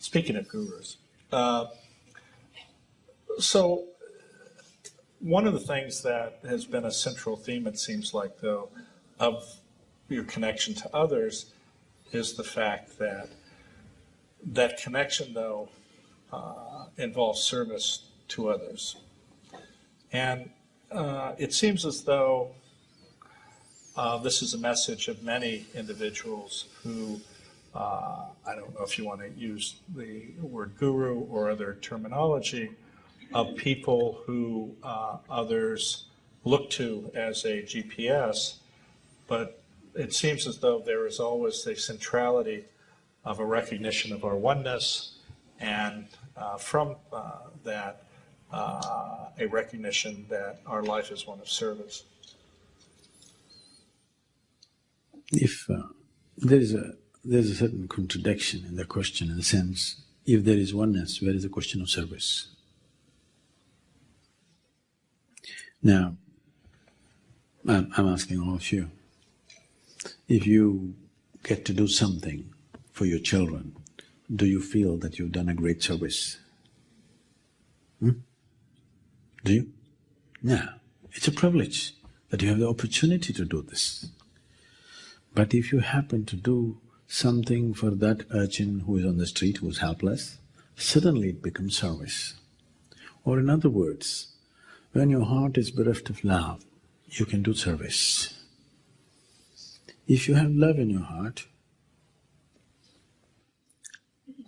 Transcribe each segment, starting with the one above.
Speaking of gurus, so one of the things that has been a central theme, it seems like, though, of your connection to others is the fact that that connection, though, involves service to others. And it seems as though this is a message of many individuals who, I don't know if you want to use the word guru or other terminology, of people who others look to as a GPS, but it seems as though there is always a centrality of a recognition of our oneness, and from that, a recognition that our life is one of service. If there's a certain contradiction in the question, in the sense, if there is oneness, where is the question of service? Now, I'm asking all of you, if you get to do something for your children, do you feel that you've done a great service? Do you? No. It's a privilege that you have the opportunity to do this. But if you happen to do something for that urchin who is on the street, who is helpless, suddenly it becomes service. Or in other words, when your heart is bereft of love, you can do service. If you have love in your heart,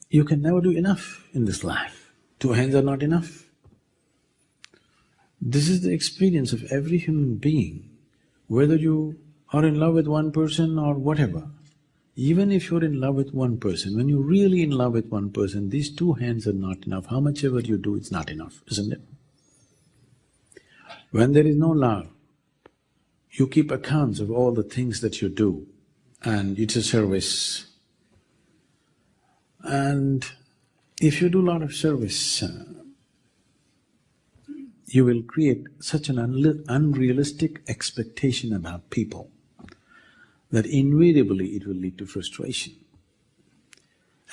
you can never do enough in this life. 2 hands are not enough. This is the experience of every human being, whether you are in love with one person or whatever. Even if you're in love with one person, when you're really in love with one person, these 2 hands are not enough. How much ever you do, it's not enough, isn't it? When there is no love, you keep accounts of all the things that you do, and it's a service. And if you do a lot of service, you will create such an unrealistic expectation about people that invariably it will lead to frustration.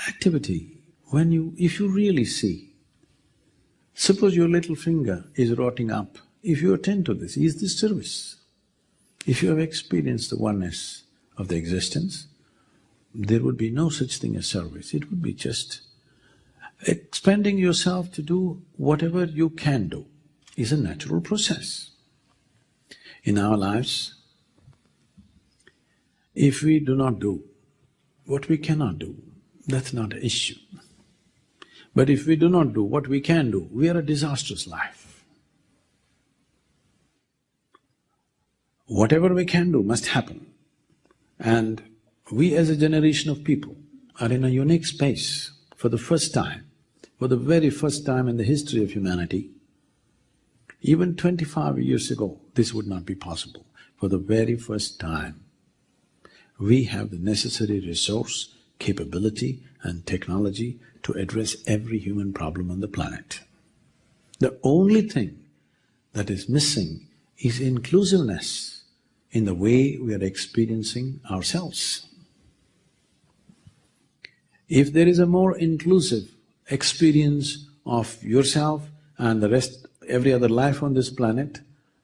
Activity, if you really see, suppose your little finger is rotting up, if you attend to this, is this service? If you have experienced the oneness of the existence, there would be no such thing as service, it would be just expending yourself to do whatever you can do is a natural process. In our lives, if we do not do what we cannot do, that's not an issue. But if we do not do what we can do, we are a disastrous life. Whatever we can do must happen. And we as a generation of people are in a unique space for the first time, for the very first time in the history of humanity. Even 25 years ago, this would not be possible. For the very first time, we have the necessary resource, capability and technology to address every human problem on the planet. The only thing that is missing is inclusiveness in the way we are experiencing ourselves. If there is a more inclusive experience of yourself and the rest, every other life on this planet,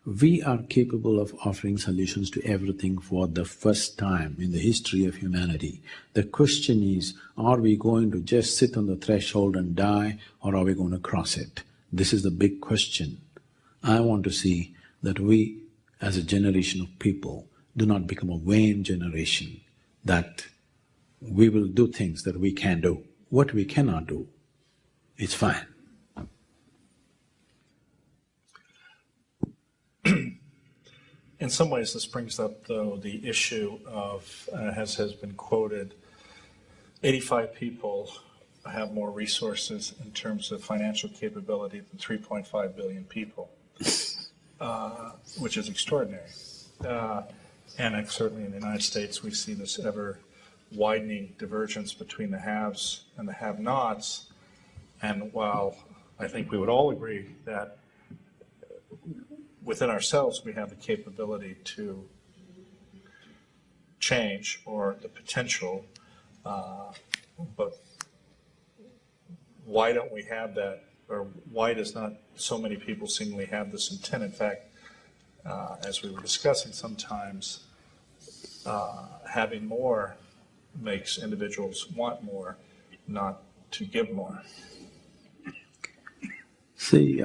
we are capable of offering solutions to everything for the first time in the history of humanity. The question is, are we going to just sit on the threshold and die, or are we going to cross it? This is the big question. I want to see that we, as a generation of people, do not become a vain generation, that we will do things that we can do. What we cannot do, it's fine. In some ways, this brings up, though, the issue of, as has been quoted, 85 people have more resources in terms of financial capability than 3.5 billion people, which is extraordinary. And certainly in the United States, we see this ever-widening divergence between the haves and the have-nots. And while I think we would all agree that within ourselves we have the capability to change, or the potential, but why don't we have that, or why does not so many people seemingly have this intent? In fact, as we were discussing, sometimes having more makes individuals want more, not to give more. See,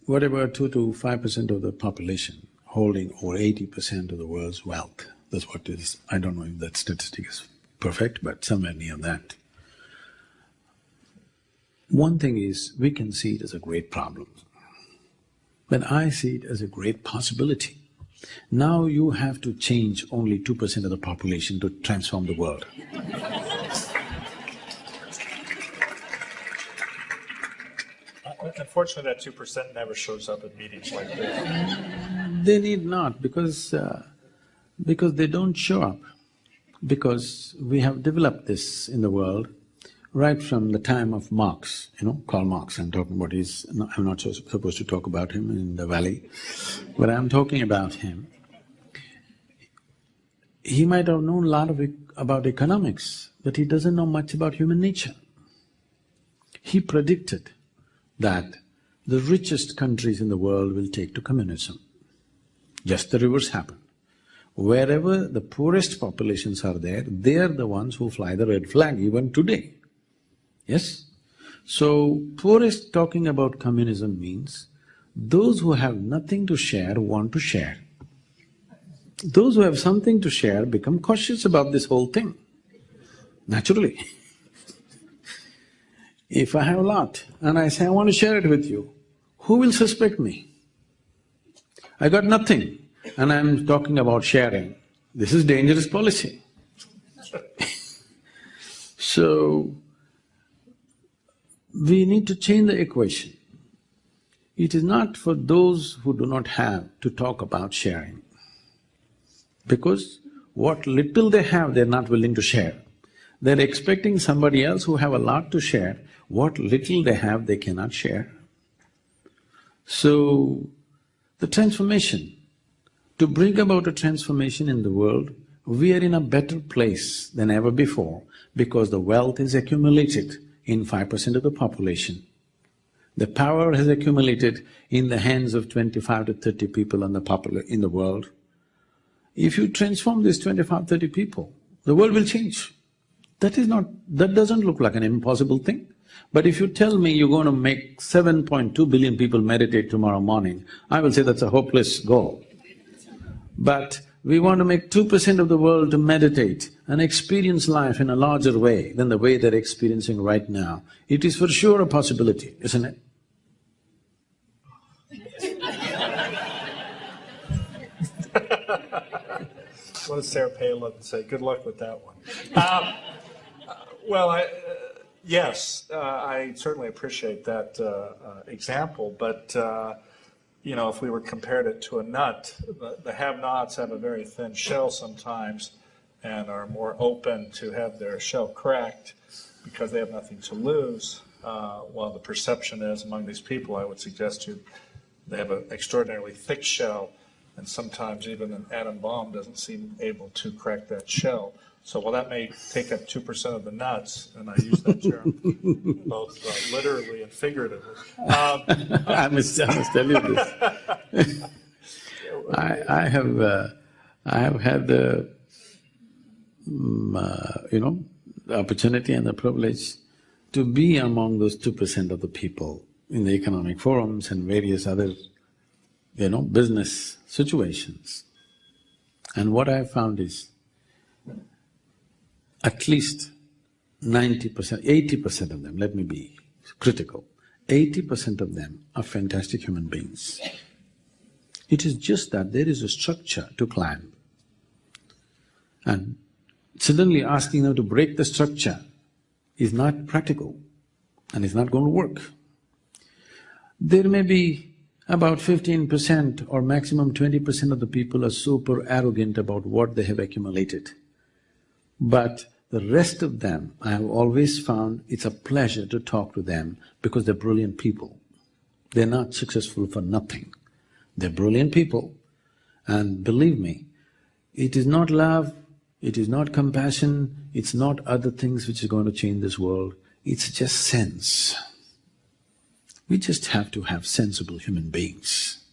whatever 2 to 5% of the population holding over 80% of the world's wealth, that's what it is. I don't know if that statistic is perfect, but somewhere near that. One thing is, we can see it as a great problem, but I see it as a great possibility. Now you have to change only 2% of the population to transform the world. Unfortunately, that 2% never shows up at meetings like this. They need not, because they don't show up. Because we have developed this in the world right from the time of Marx, Karl Marx I'm talking about. I'm not supposed to talk about him in the valley, but I'm talking about him. He might have known a lot about economics, but he doesn't know much about human nature. He predicted that the richest countries in the world will take to communism. Just the reverse happened. Wherever the poorest populations are there, they are the ones who fly the red flag even today. Yes? So, poorest talking about communism means those who have nothing to share want to share. Those who have something to share become cautious about this whole thing, naturally. If I have a lot and I say, I want to share it with you, who will suspect me? I got nothing and I'm talking about sharing. This is dangerous policy. So, we need to change the equation. It is not for those who do not have to talk about sharing, because what little they have, they're not willing to share. They're expecting somebody else who have a lot to share. What little they have, they cannot share. So, the transformation, to bring about a transformation in the world, we are in a better place than ever before because the wealth is accumulated in 5% of the population. The power has accumulated in the hands of 25 to 30 people in the world. If you transform these 25, 30 people, the world will change. That doesn't look like an impossible thing. But if you tell me you're going to make 7.2 billion people meditate tomorrow morning, I will say that's a hopeless goal. But we want to make 2% of the world to meditate and experience life in a larger way than the way they're experiencing right now. It is for sure a possibility, isn't it? What does Sarah Palin say? Good luck with that one. Well, yes, I certainly appreciate that example, but if we were compared it to a nut, the have-nots have a very thin shell sometimes and are more open to have their shell cracked because they have nothing to lose, while the perception is among these people, I would suggest to you, they have an extraordinarily thick shell, and sometimes even an atom bomb doesn't seem able to crack that shell. So while that may take up 2% of the nuts, and I use that term both literally and figuratively. I must tell you this. I have had the the opportunity and the privilege to be among those 2% of the people in the economic forums and various other business situations. And what I have found is, at least 90%, 80% of them, let me be critical, 80% of them are fantastic human beings. It is just that there is a structure to climb. And suddenly asking them to break the structure is not practical and is not going to work. There may be about 15% or maximum 20% of the people are super arrogant about what they have accumulated. But the rest of them, I have always found it's a pleasure to talk to them because they're brilliant people. They're not successful for nothing. They're brilliant people, and believe me, it is not love, it is not compassion, it's not other things which is going to change this world, it's just sense. We just have to have sensible human beings.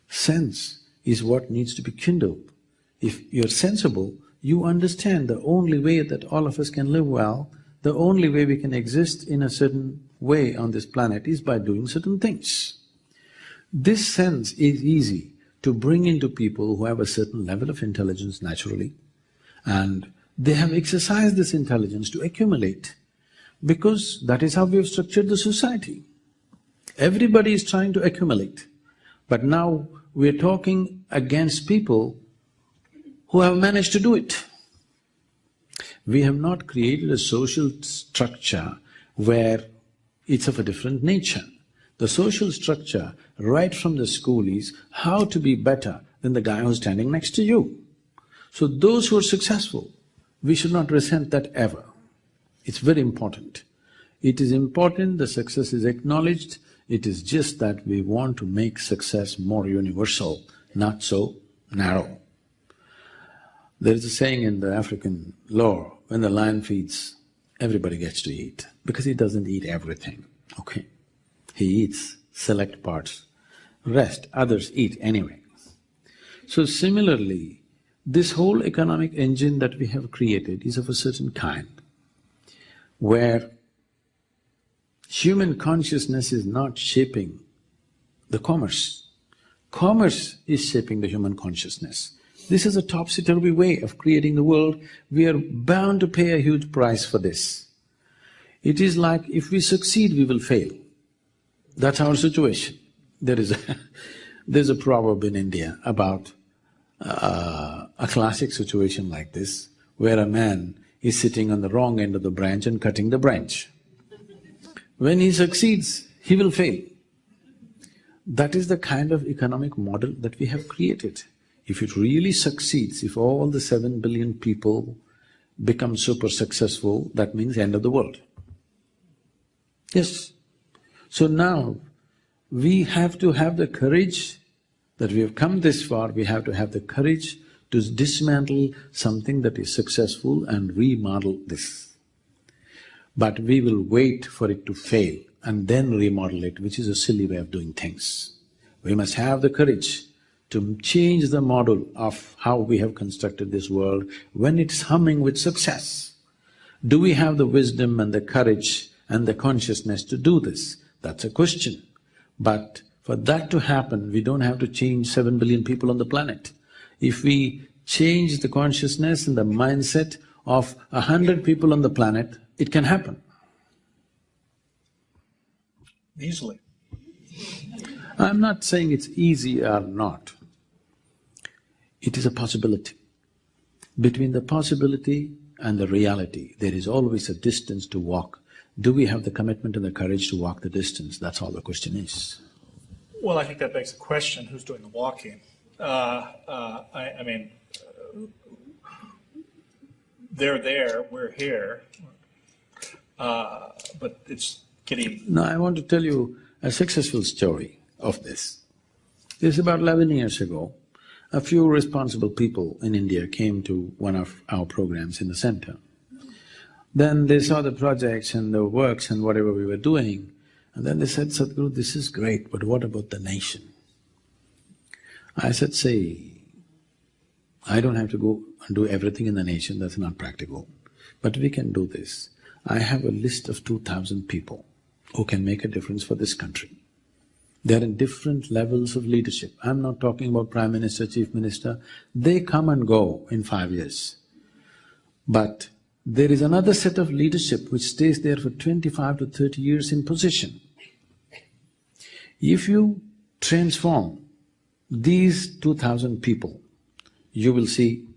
Sense is what needs to be kindled. If you're sensible, you understand the only way that all of us can live well, the only way we can exist in a certain way on this planet is by doing certain things. This sense is easy to bring into people who have a certain level of intelligence naturally, and they have exercised this intelligence to accumulate, because that is how we have structured the society. Everybody is trying to accumulate, but now we're talking against people who have managed to do it. We have not created a social structure where it's of a different nature. The social structure right from the school is how to be better than the guy who's standing next to you. So those who are successful, we should not resent that ever. It's very important. It is important the success is acknowledged, it is just that we want to make success more universal, not so narrow. There is a saying in the African lore, when the lion feeds, everybody gets to eat, because he doesn't eat everything, okay? He eats select parts, rest others eat anyway. So similarly, this whole economic engine that we have created is of a certain kind, where human consciousness is not shaping the commerce. Commerce is shaping the human consciousness. This is a topsy-turvy way of creating the world. We are bound to pay a huge price for this. It is like if we succeed, we will fail. That's our situation. There's a proverb in India about a classic situation like this, where a man is sitting on the wrong end of the branch and cutting the branch. When he succeeds, he will fail. That is the kind of economic model that we have created. If it really succeeds, if all the 7 billion people become super successful, that means end of the world. Yes. So now, we have to have the courage that we have come this far, we have to have the courage to dismantle something that is successful and remodel this. But we will wait for it to fail and then remodel it, which is a silly way of doing things. We must have the courage to change the model of how we have constructed this world when it's humming with success. Do we have the wisdom and the courage and the consciousness to do this? That's a question. But for that to happen, we don't have to change 7 billion people on the planet. If we change the consciousness and the mindset of 100 people on the planet, it can happen. Easily. I'm not saying it's easy or not. It is a possibility. Between the possibility and the reality, there is always a distance to walk. Do we have the commitment and the courage to walk the distance? That's all the question is. Well, I think that begs the question, who's doing the walking? I mean, they're there, we're here, but it's getting… Now, I want to tell you a successful story of this. This is about 11 years ago. A few responsible people in India came to one of our programs in the center. Then they saw the projects and the works and whatever we were doing, and then they said, "Sadhguru, this is great, but what about the nation?" I said, "Say, I don't have to go and do everything in the nation, that's not practical. But we can do this. I have a list of 2,000 people who can make a difference for this country. They're in different levels of leadership. I'm not talking about Prime Minister, Chief Minister, they come and go in 5 years. But there is another set of leadership which stays there for 25 to 30 years in position. If you transform these 2,000 people, you will see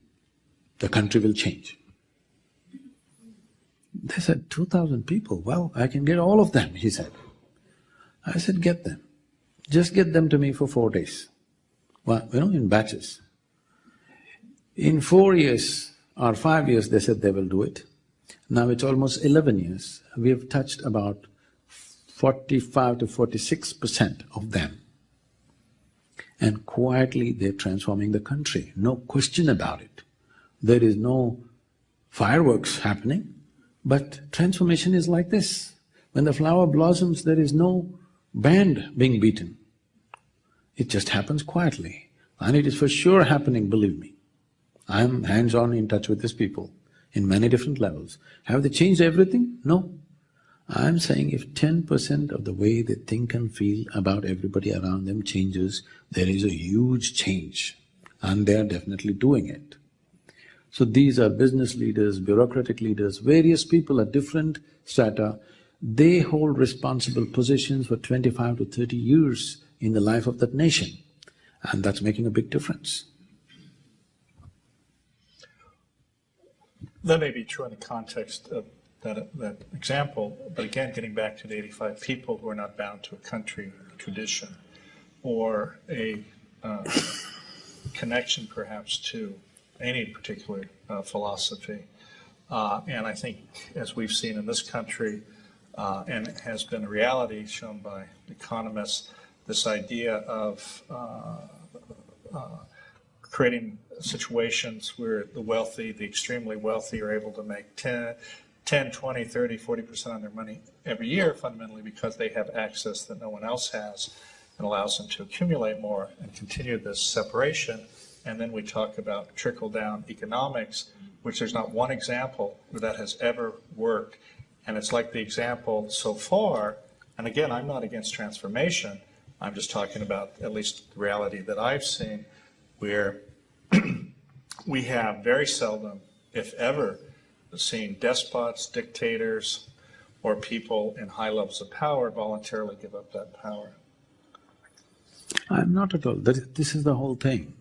the country will change." They said, 2,000 people? Well, I can get all of them, he said. I said, get them. Just get them to me for 4 days. Well, in batches. In 4 years or 5 years, they said they will do it. Now it's almost 11 years. We have touched about 45 to 46% of them. And quietly they're transforming the country, no question about it. There is no fireworks happening, but transformation is like this. When the flower blossoms, there is no band being beaten. It just happens quietly, and it is for sure happening, believe me. I'm hands-on in touch with these people in many different levels. Have they changed everything? No. I'm saying if 10% of the way they think and feel about everybody around them changes, there is a huge change, and they are definitely doing it. So these are business leaders, bureaucratic leaders, various people at different strata. They hold responsible positions for 25 to 30 years in the life of that nation, and that's making a big difference. That may be true in the context of that example, but again, getting back to the 85 people who are not bound to a country, a tradition, or a connection perhaps to any particular philosophy. And I think, as we've seen in this country, and it has been a reality shown by economists, this idea of creating situations where the wealthy, the extremely wealthy, are able to make 10, 20, 30, 40% on their money every year, fundamentally because they have access that no one else has, and allows them to accumulate more and continue this separation. And then we talk about trickle-down economics, which there's not one example where that has ever worked. And it's like the example so far, and again, I'm not against transformation, I'm just talking about at least the reality that I've seen, where we have very seldom, if ever, seen despots, dictators, or people in high levels of power voluntarily give up that power. I'm not at all. This is the whole thing.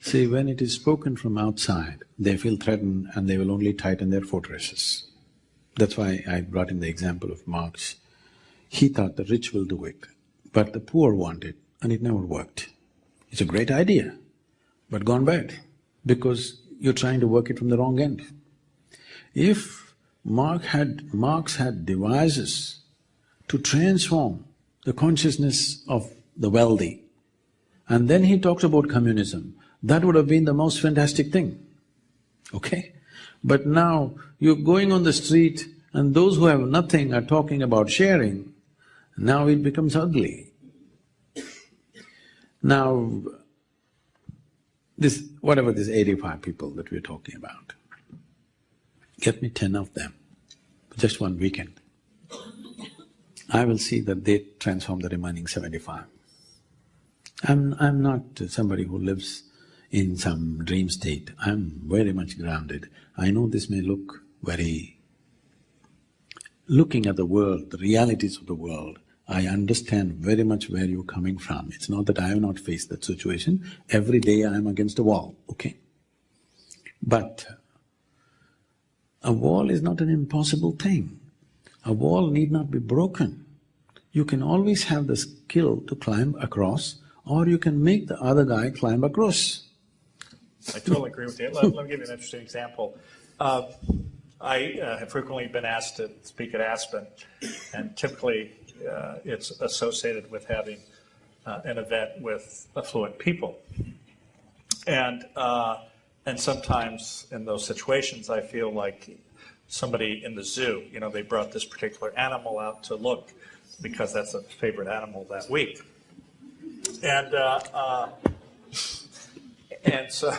See, when it is spoken from outside, they feel threatened and they will only tighten their fortresses. That's why I brought in the example of Marx. He thought the rich will do it, but the poor want it, and it never worked. It's a great idea, but gone bad, because you're trying to work it from the wrong end. If Marx had devices to transform the consciousness of the wealthy, and then he talks about communism, that would have been the most fantastic thing, okay? But now you're going on the street and those who have nothing are talking about sharing, now it becomes ugly. Now, whatever these 85 people that we're talking about, get me 10 of them, just one weekend. I will see that they transform the remaining 75. I'm not somebody who lives in some dream state. I'm very much grounded. I know this may look very… Looking at the world, the realities of the world, I understand very much where you're coming from. It's not that I have not faced that situation. Every day I am against a wall, okay? But a wall is not an impossible thing. A wall need not be broken. You can always have the skill to climb across, or you can make the other guy climb across. I totally agree with you. Let me give you an interesting example. I have frequently been asked to speak at Aspen, and typically it's associated with having an event with affluent people. And sometimes in those situations I feel like somebody in the zoo, you know, they brought this particular animal out to look because that's a favorite animal that week. And so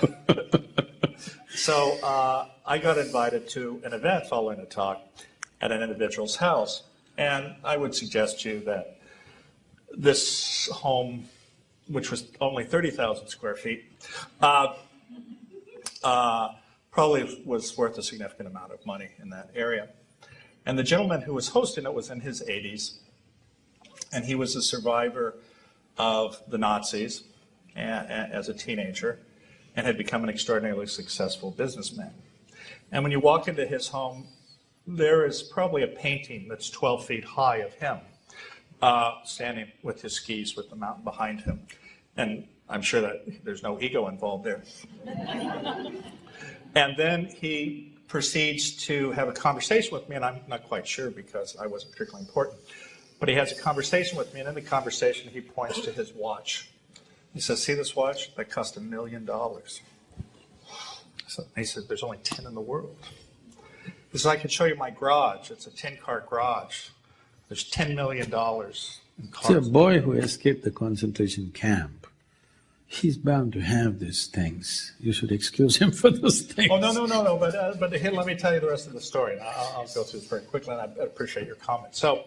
I got invited to an event following a talk at an individual's house. And I would suggest to you that this home, which was only 30,000 square feet, probably was worth a significant amount of money in that area. And the gentleman who was hosting it was in his 80s, and he was a survivor of the Nazis as a teenager and had become an extraordinarily successful businessman. And when you walk into his home, there is probably a painting that's 12 feet high of him, standing with his skis with the mountain behind him. And I'm sure that there's no ego involved there. And then he proceeds to have a conversation with me, and I'm not quite sure because I wasn't particularly important. But he has a conversation with me, and in the conversation he points to his watch. He says, "See this watch? That cost $1 million." So he said, "There's only 10 in the world." He says, "I can show you my garage. It's a 10-car garage. There's $10 million See, a boy who escaped the concentration camp, he's bound to have these things. You should excuse him for those things. Oh, no, but here, let me tell you the rest of the story. And I'll go through this very quickly, and I appreciate your comment. So,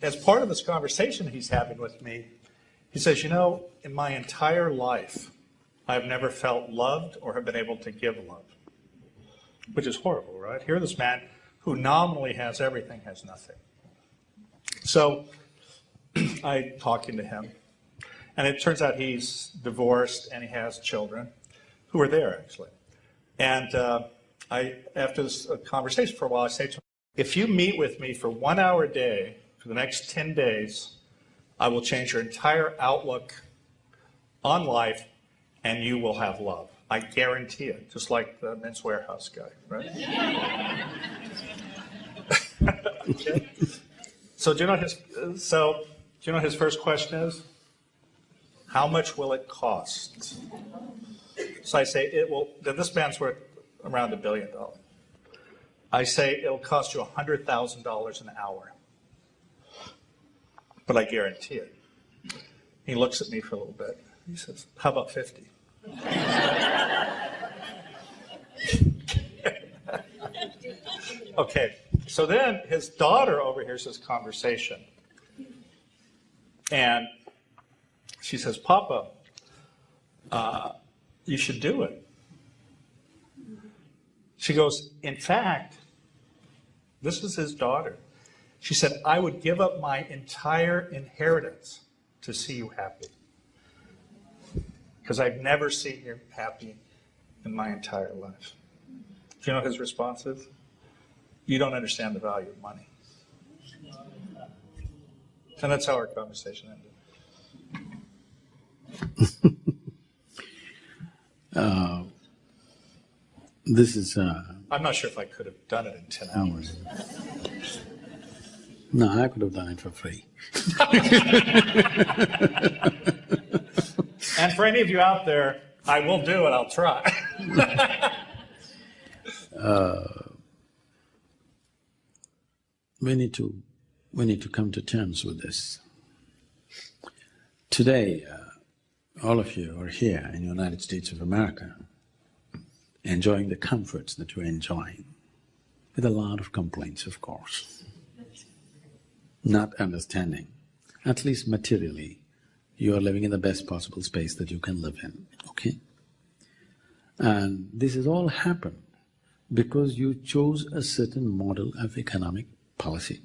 as part of this conversation he's having with me, he says, you know, in my entire life, I've never felt loved or have been able to give love, which is horrible, right? Here this man who nominally has everything has nothing. So I talking to him, and it turns out he's divorced and he has children who are there, actually. And after this conversation for a while, I say to him, if you meet with me for 1 hour a day for the next 10 days, I will change your entire outlook on life, and you will have love. I guarantee it, just like the Men's Warehouse guy, right? Okay. So do you know his first question is? How much will it cost? So I say this man's worth around $1 billion. I say it'll cost you $100,000 an hour. But I guarantee it. He looks at me for a little bit. He says, how about 50? Okay, so then his daughter overhears this conversation. And she says, Papa, you should do it. She goes, in fact, this is his daughter. She said, I would give up my entire inheritance to see you happy. Because I've never seen you happy in my entire life. Do you know what his response is? You don't understand the value of money. And that's how our conversation ended. This is… I'm not sure if I could have done it in 10 hours. No, I could have done it for free. And for any of you out there, I will do it, I'll try. We need to come to terms with this. Today, all of you are here in the United States of America, enjoying the comforts that you're enjoying, with a lot of complaints, of course. Not understanding, at least materially, you are living in the best possible space that you can live in, okay? And this has all happened because you chose a certain model of economic policy.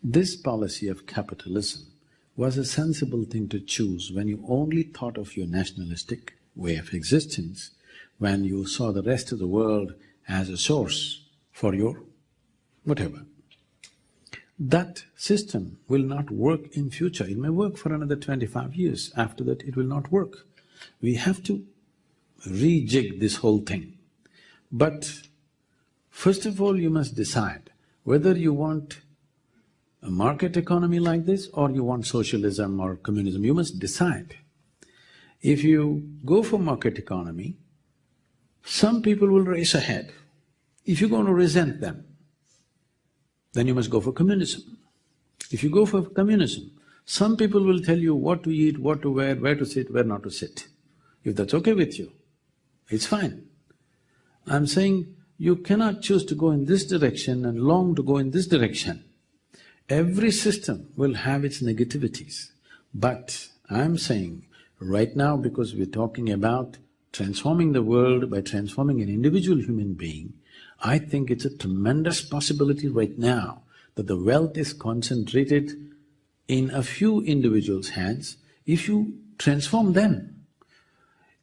This policy of capitalism was a sensible thing to choose when you only thought of your nationalistic way of existence, when you saw the rest of the world as a source for your whatever. That system will not work in future. It may work for another 25 years. After that, it will not work. We have to rejig this whole thing. But first of all, you must decide whether you want a market economy like this or you want socialism or communism. You must decide. If you go for market economy, some people will race ahead. If you're going to resent them, then you must go for communism. If you go for communism, some people will tell you what to eat, what to wear, where to sit, where not to sit. If that's okay with you, it's fine. I'm saying you cannot choose to go in this direction and long to go in this direction. Every system will have its negativities, but I'm saying right now, because we're talking about transforming the world by transforming an individual human being, I think it's a tremendous possibility right now that the wealth is concentrated in a few individuals' hands. If you transform them,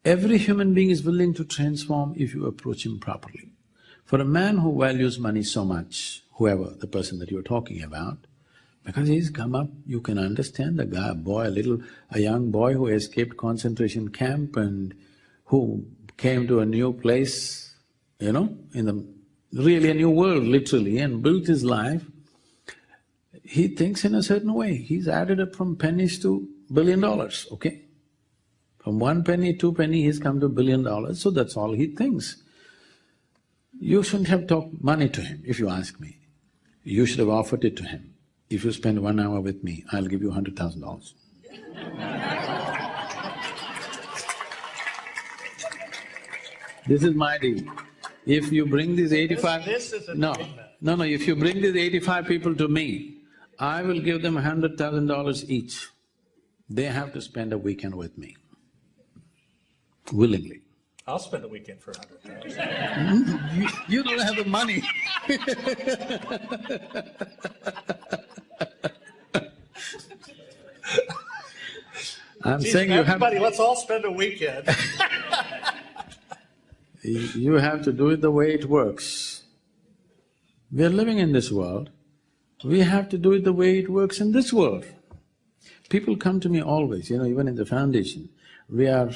every human being is willing to transform if you approach him properly. For a man who values money so much, whoever, the person that you're talking about, because he's come up, you can understand the guy, a young boy who escaped concentration camp and who came to a new place, you know, really a new world literally, and built his life. He thinks in a certain way. He's added up from pennies to $1 billion, okay? From 1 penny, 2 penny, he's come to $1 billion, so that's all he thinks. You shouldn't have talked money to him, if you ask me. You should have offered it to him. if you spend 1 hour with me, I'll give you $100,000. This is my deal. If you bring these 85… This is an No, agreement. no, if you bring these 85 people to me, I will give them $100,000 each. They have to spend a weekend with me, willingly. I'll spend a weekend for 100,000. You don't have the money. I'm saying you have… Everybody, let's all spend a weekend. You have to do it the way it works. We are living in this world, we have to do it the way it works in this world. People come to me always, even in the foundation, we are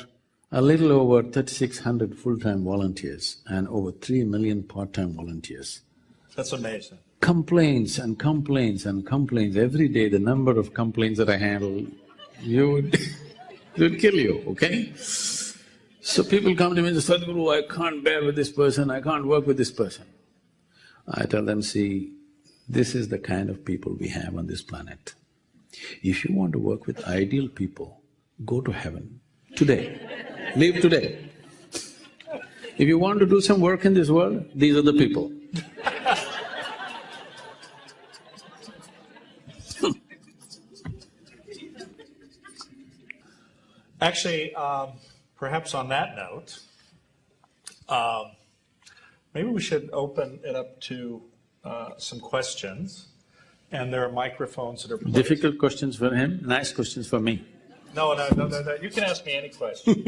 a little over 3,600 full-time volunteers and over 3 million part-time volunteers. That's amazing. Complaints and complaints and complaints, every day the number of complaints that I handle, it would kill you, okay? So people come to me and say, Sadhguru, I can't bear with this person, I can't work with this person. I tell them, see, this is the kind of people we have on this planet. If you want to work with ideal people, go to heaven today, leave today. If you want to do some work in this world, these are the people. Actually, perhaps on that note, maybe we should open it up to some questions. And there are microphones that are placed. Difficult questions for him, nice questions for me. No, you can ask me any question.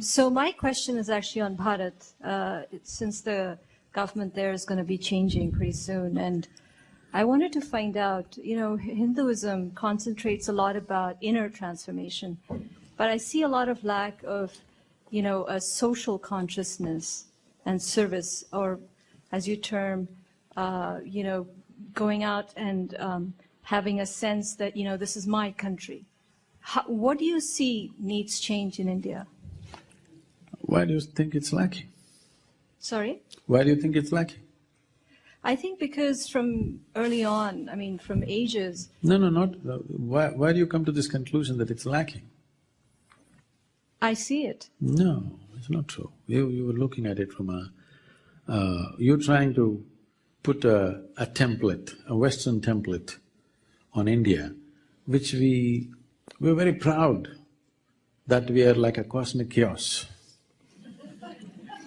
So my question is actually on Bharat, since the government there is going to be changing pretty soon, and I wanted to find out, Hinduism concentrates a lot about inner transformation, but I see a lot of lack of, a social consciousness and service, or as you term, going out and having a sense that, this is my country. What do you see needs change in India? Why do you think it's lacking? Sorry? Why do you think it's lacking? I think because from early on, from ages… No, not… Why do you come to this conclusion that it's lacking? I see it. No, it's not true. You were looking at it from a… you're trying to put a template, a Western template on India, which we're very proud that we are like a cosmic chaos.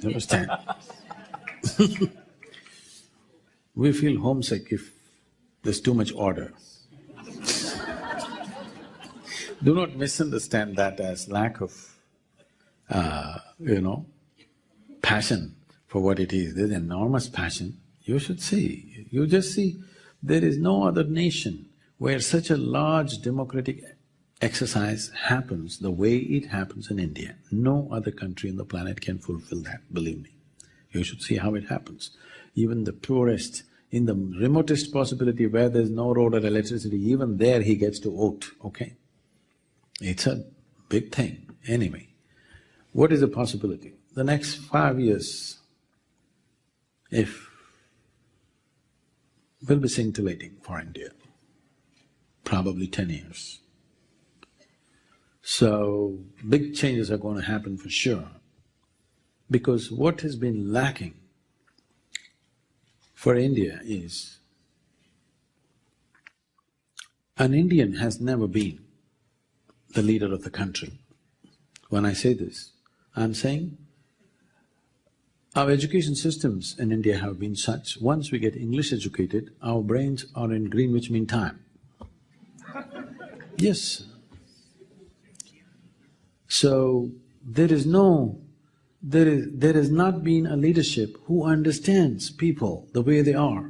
You understand? We feel homesick if there's too much order. Do not misunderstand that as lack of, passion for what it is. There's enormous passion. You should see, you just see, there is no other nation where such a large democratic exercise happens the way it happens in India. No other country on the planet can fulfill that, believe me. You should see how it happens. Even the poorest, in the remotest possibility where there's no road or electricity, even there he gets to vote, okay? It's a big thing. Anyway, what is the possibility? The next 5 years, will be scintillating for India, probably 10 years. So, big changes are going to happen for sure, because what has been lacking for India is, an Indian has never been the leader of the country. When I say this, I'm saying our education systems in India have been such, once we get English educated, our brains are in Greenwich Mean Time. Yes. So, there has not been a leadership who understands people the way they are.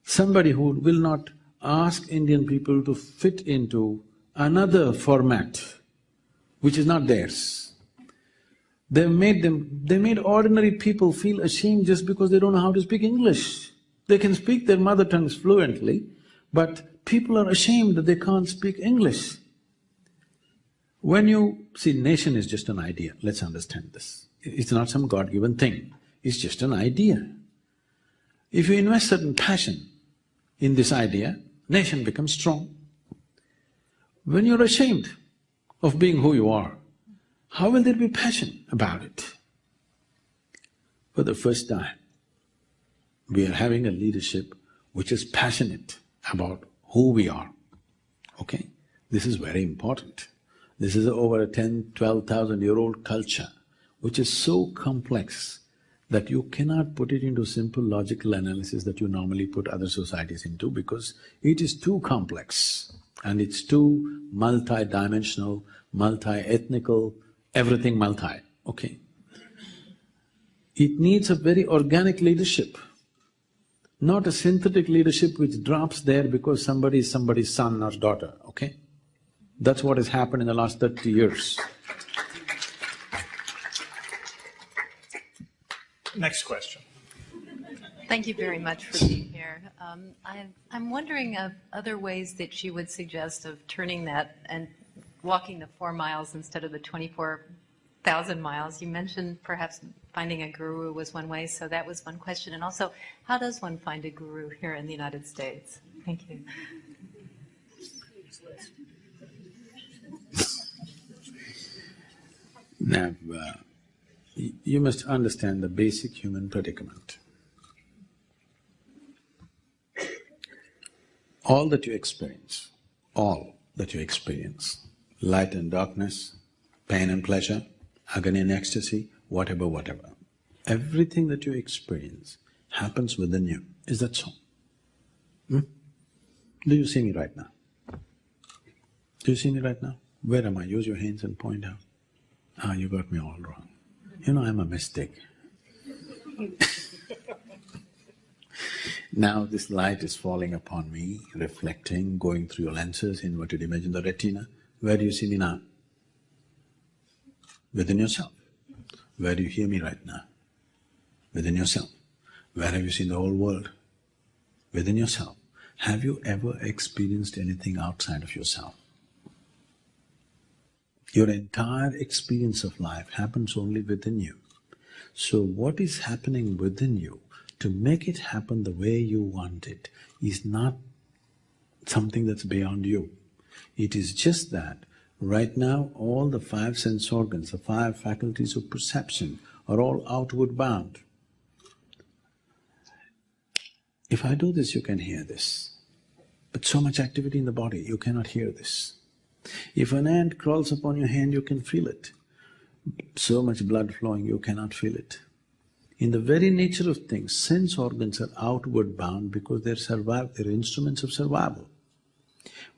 Somebody who will not ask Indian people to fit into another format which is not theirs. They made ordinary people feel ashamed just because they don't know how to speak English. They can speak their mother tongues fluently, but people are ashamed that they can't speak English. When you… see, nation is just an idea, let's understand this. It's not some God-given thing, it's just an idea. If you invest certain passion in this idea, nation becomes strong. When you're ashamed of being who you are, how will there be passion about it? For the first time, we are having a leadership which is passionate about who we are, okay? This is very important. This is over a 10, 12,000-year-old culture which is so complex that you cannot put it into simple logical analysis that you normally put other societies into, because it is too complex and it's too multi-dimensional, multi-ethnical, everything multi, okay? It needs a very organic leadership, not a synthetic leadership which drops there because somebody is somebody's son or daughter, okay? That's what has happened in the last 30 years. Next question. Thank you very much for being here. I'm wondering of other ways that you would suggest of turning that and walking the 4 miles instead of the 24,000 miles. You mentioned perhaps finding a guru was one way, so that was one question. And also, how does one find a guru here in the United States? Thank you. Now, you must understand the basic human predicament. All that you experience, light and darkness, pain and pleasure, agony and ecstasy, whatever, everything that you experience happens within you. Is that so? Do you see me right now? Do you see me right now? Where am I? Use your hands and point out. Ah, you got me all wrong. You know, I'm a mystic. Now this light is falling upon me, reflecting, going through your lenses, inverted image in the retina. Where do you see me now? Within yourself. Where do you hear me right now? Within yourself. Where have you seen the whole world? Within yourself. Have you ever experienced anything outside of yourself? Your entire experience of life happens only within you. So what is happening within you, to make it happen the way you want it, is not something that's beyond you. It is just that right now all the 5 sense organs, the 5 faculties of perception are all outward bound. If I do this, you can hear this. But so much activity in the body, you cannot hear this. If an ant crawls upon your hand, you can feel it. So much blood flowing, you cannot feel it. In the very nature of things, sense organs are outward bound because they're instruments of survival.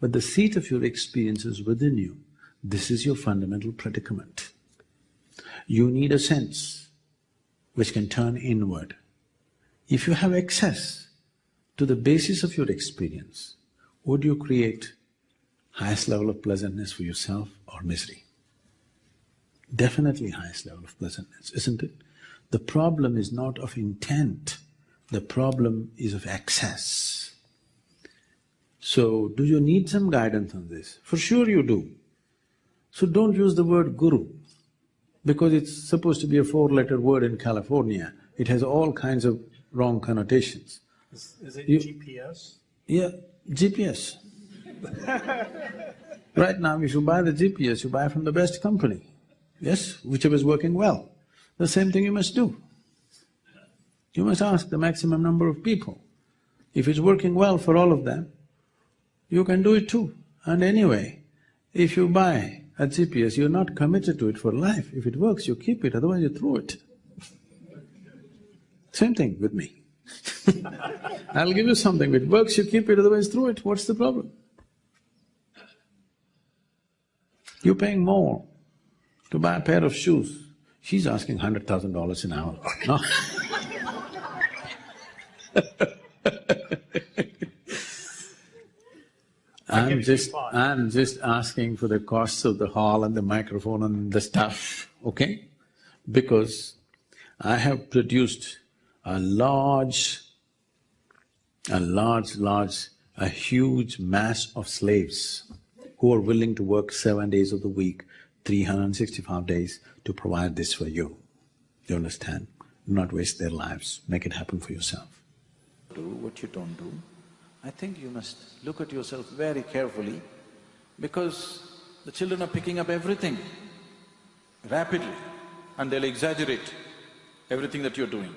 But the seat of your experience is within you. This is your fundamental predicament. You need a sense which can turn inward. If you have access to the basis of your experience, would you create highest level of pleasantness for yourself or misery? Definitely highest level of pleasantness, isn't it? The problem is not of intent, the problem is of access. So, do you need some guidance on this? For sure you do. So don't use the word guru, because it's supposed to be a 4-letter word in California. It has all kinds of wrong connotations. Is it GPS? Yeah, GPS. Right now, if you buy the GPS, you buy from the best company, yes, whichever is working well. The same thing you must do. You must ask the maximum number of people. If it's working well for all of them, you can do it too. And anyway, if you buy a GPS, you're not committed to it for life. If it works, you keep it, otherwise you throw it. Same thing with me. I'll give you something, if it works, you keep it, otherwise throw it. What's the problem? You're paying more to buy a pair of shoes. She's asking $100,000 an hour. No. I'm just asking for the costs of the hall and the microphone and the stuff, okay? Because I have produced a huge mass of slaves who are willing to work 7 days of the week, 365 days to provide this for you. You understand? Do not waste their lives, make it happen for yourself. do, what you don't do, I think you must look at yourself very carefully because the children are picking up everything rapidly and they'll exaggerate everything that you're doing.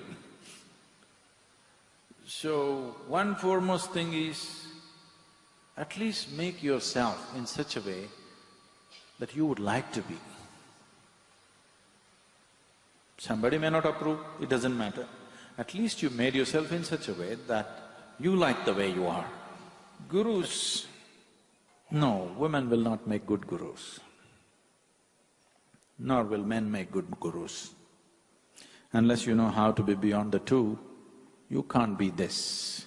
So, one foremost thing is, at least make yourself in such a way that you would like to be. Somebody may not approve, it doesn't matter. At least you made yourself in such a way that you like the way you are. Gurus, no, women will not make good gurus, nor will men make good gurus. Unless you know how to be beyond the two, you can't be this.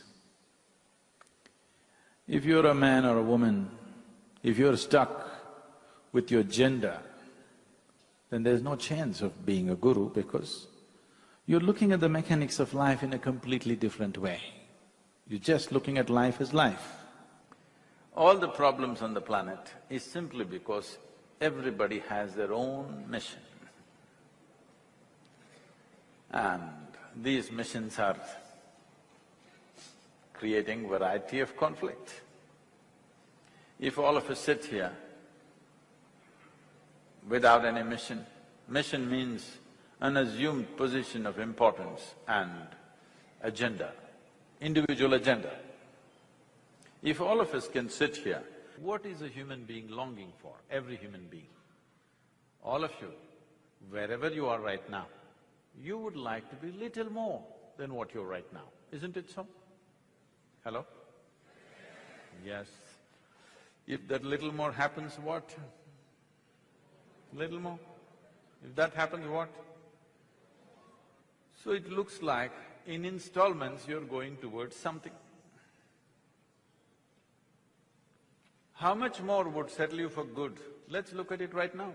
If you're a man or a woman, if you're stuck with your gender, then there's no chance of being a guru because you're looking at the mechanics of life in a completely different way. You're just looking at life as life. All the problems on the planet is simply because everybody has their own mission. And these missions are creating variety of conflict. If all of us sit here without any mission, mission means an assumed position of importance and agenda, individual agenda. If all of us can sit here, what is a human being longing for? Every human being. All of you, wherever you are right now, you would like to be little more than what you're right now, isn't it so? Hello? Yes. If that little more happens, what? Little more? If that happens, what? So it looks like in installments you're going towards something. How much more would settle you for good? Let's look at it right now.